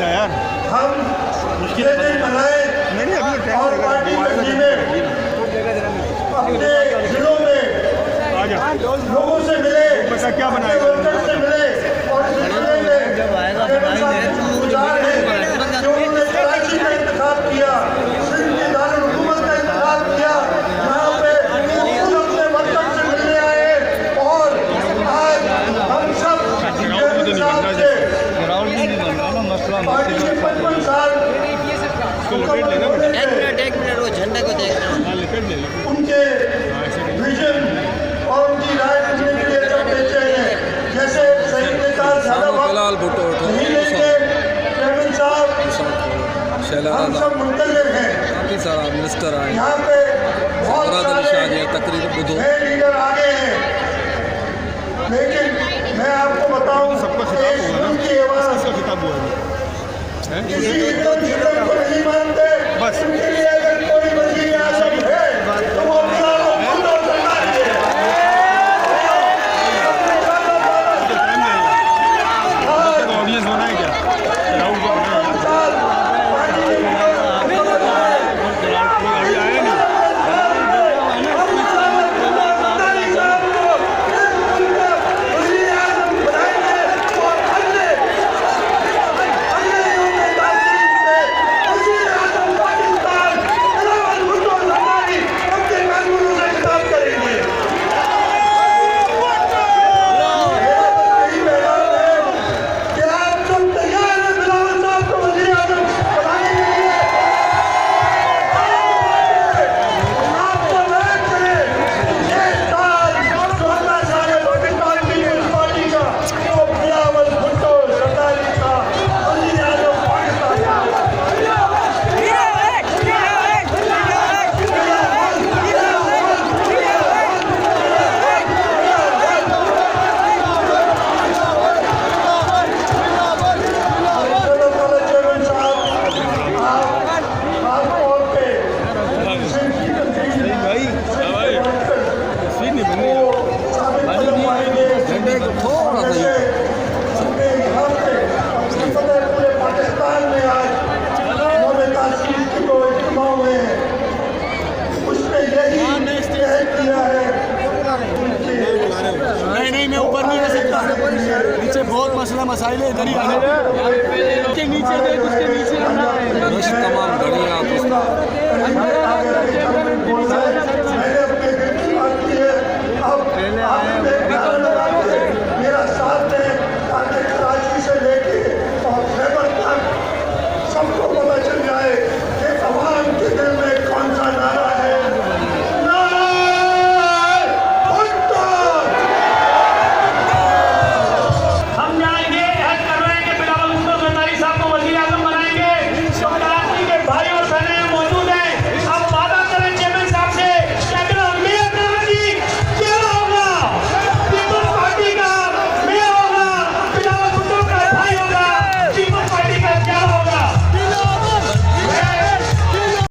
है यार, हम ये दिन मनाए और पार्टी तंजीमें अपने जिलों में लोगों से मिले, क्या बनाएगा वर्कर्स से मिले और इस सिलसिले में गुजार हैं कि उन्होंने कराची का इंतखाब किया, सिंध की दारुल-हुकूमत का इंतखाब किया, यहाँ पे खुद अपने वर्कर से मिलने आए और आज हम सब पार्टी के 55 साल एक मिनट वो झंडे को देख रहा हूँ। उनके विजन और उनकी राय सुनने के लिए सब बेचे हैं। जैसे शहीद ने कहा ज़्यादा वक्त नहीं लेंगे, चेयरमैन साहब हम सब मुंतज़िर हैं। मिनिस्टर आए, यहाँ पे बहुत सारे तकरीर नए लीडर आ गए हैं, लेकिन मैं आपको बताऊं उनकी आवाज़ किसी इज्जत को नहीं मानते। उनके लिए अगर कोई वज़ीर आज़म है तो वो बिलावल भुट्टो सरकार है। ऑडियंस होना है क्या? नीचे बहुत मसला मसाइल है, इधर ही आने नीचे